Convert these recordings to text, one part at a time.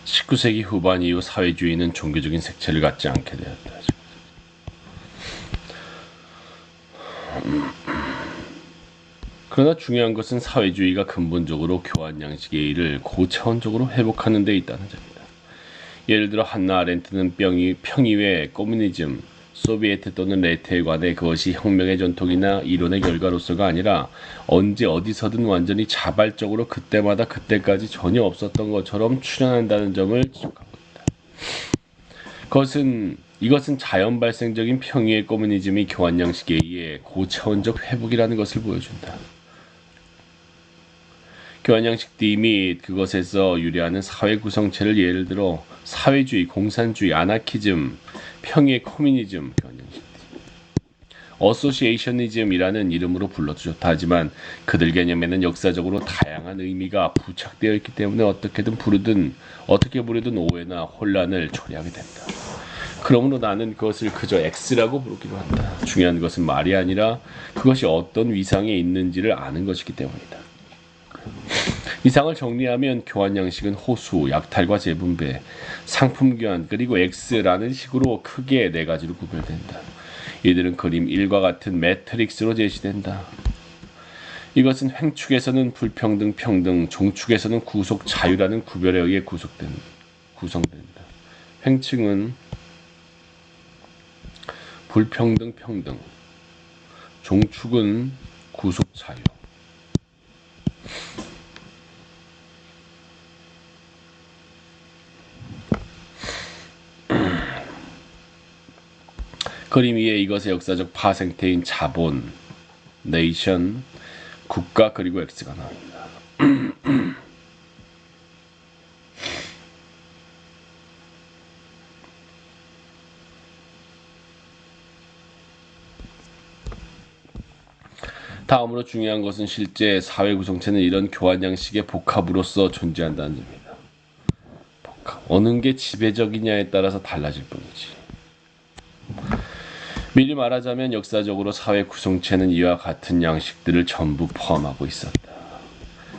19세기 후반 이후 사회주의는 종교적인 색채를 갖지 않게 되었다. 그러나 중요한 것은 사회주의가 근본적으로 교환 양식의 일을 고차원적으로 회복하는 데 있다는 점이다. 예를 들어 한나 아렌트는 평의회, 커뮤니즘, 소비에트 또는 레테에 관해 그것이 혁명의 전통이나 이론의 결과로서가 아니라 언제 어디서든 완전히 자발적으로 그때마다 그때까지 전혀 없었던 것처럼 출현한다는 점을 지적하고 있다. 이것은 자연 발생적인 평의의 커뮤니즘이 교환 양식에 의해 고차원적 회복이라는 것을 보여준다. 교환 양식들 및 그것에서 유래하는 사회 구성체를 예를 들어 사회주의, 공산주의, 아나키즘, 평의의 커뮤니즘, 교환 양식, 어소시에이셔니즘이라는 이름으로 불러도 좋다 하지만 그들 개념에는 역사적으로 다양한 의미가 부착되어 있기 때문에 어떻게 부르든 오해나 혼란을 초래하게 된다. 그러므로 나는 그것을 그저 X라고 부르기로 한다. 중요한 것은 말이 아니라 그것이 어떤 위상에 있는지를 아는 것이기 때문이다. 이상을 정리하면 교환 양식은 호수, 약탈과 재분배, 상품 교환, 그리고 X라는 식으로 크게 네 가지로 구별된다. 이들은 그림 1과 같은 매트릭스로 제시된다. 이것은 횡축에서는 불평등, 평등, 종축에서는 구속, 자유라는 구별에 의해 구성된다. 횡축은 불평등, 평등, 종축은 구속, 자유. 그림 위에 이것의 역사적 파생태인 자본, 네이션, 국가 그리고 X가 나옵니다. 다음으로 중요한 것은 실제 사회 구성체는 이런 교환 양식의 복합으로서 존재한다는 점입니다. 어느 게 지배적이냐에 따라서 달라질 뿐이지. 미리 말하자면 역사적으로 사회 구성체는 이와 같은 양식들을 전부 포함하고 있었다.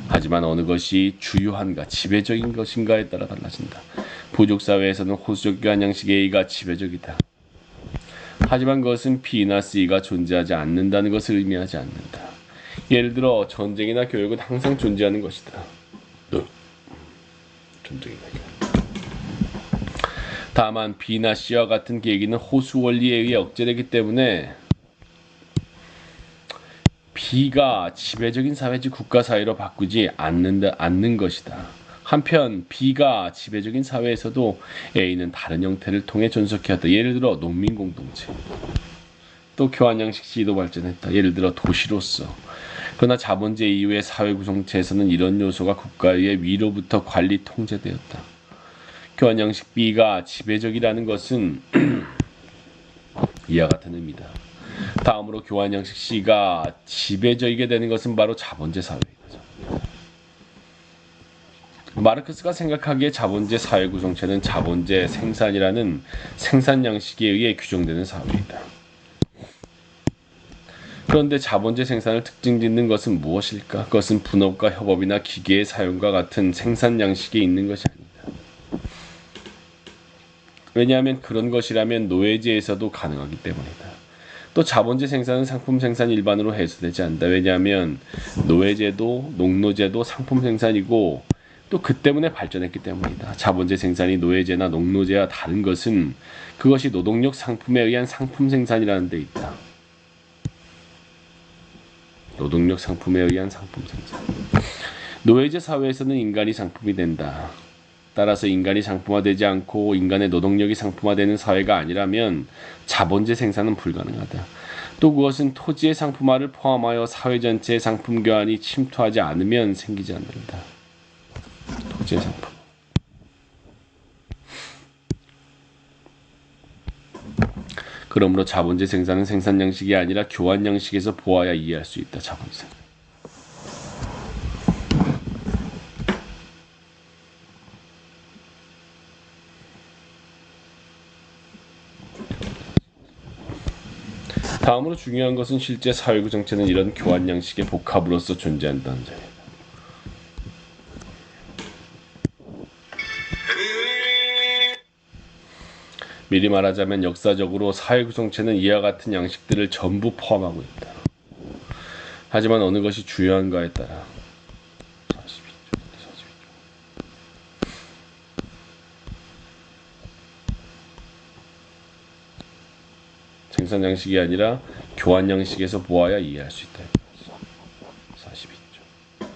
하지만 어느 것이 주요한가, 지배적인 것인가에 따라 달라진다. 부족사회에서는 호수적 교환 양식의 A가 지배적이다. 하지만 그것은 B나 C가 존재하지 않는다는 것을 의미하지 않는다. 예를 들어 전쟁이나 교육은 항상 존재하는 것이다. 다만 B나 C와 같은 계기는 호수 원리에 의해 억제되기 때문에 B가 지배적인 사회적 국가 사회로 바꾸지 않는 것이다. 한편 B가 지배적인 사회에서도 A는 다른 형태를 통해 존속해왔다. 예를 들어 농민 공동체. 또 교환 양식 C도 발전했다. 예를 들어 도시로서. 그러나 자본주의 이후의 사회 구성체에서는 이런 요소가 국가의 위로부터 관리 통제되었다. 교환 양식 B가 지배적이라는 것은 이와 같은 의미다. 다음으로 교환 양식 C가 지배적이게 되는 것은 바로 자본주의 사회이다. 마르크스가 생각하기에 자본주의 사회 구성체는 자본주의 생산이라는 생산 양식에 의해 규정되는 사회이다. 그런데 자본주의 생산을 특징짓는 것은 무엇일까? 그것은 분업과 협업이나 기계의 사용과 같은 생산 양식에 있는 것이 아니다. 왜냐하면 그런 것이라면 노예제에서도 가능하기 때문이다. 또 자본주의 생산은 상품 생산 일반으로 해소되지 않는다. 왜냐하면 노예제도, 농노제도 상품 생산이고 또 그 때문에 발전했기 때문이다. 자본주의 생산이 노예제나 농노제와 다른 것은 그것이 노동력 상품에 의한 상품 생산이라는 데 있다. 노동력 상품에 의한 상품 생산. 노예제 사회에서는 인간이 상품이 된다. 따라서 인간이 상품화되지 않고 인간의 노동력이 상품화되는 사회가 아니라면 자본주의 생산은 불가능하다. 또 그것은 토지의 상품화를 포함하여 사회 전체의 상품 교환이 침투하지 않으면 생기지 않는다. 토지의 상품. 그러므로 자본주의 생산은 생산 양식이 아니라 교환 양식에서 보아야 이해할 수 있다. 자본주의 생산. 다음으로 중요한 것은 실제 사회구 정체는 이런 교환 양식의 복합으로서 존재한다는 점입니다. 미리 말하자면 역사적으로 사회 구성체는 이와 같은 양식들을 전부 포함하고 있다. 하지만 어느 것이 중요한가에 따라 42조. 생산 양식이 아니라 교환 양식에서 보아야 이해할 수 있다. 42조.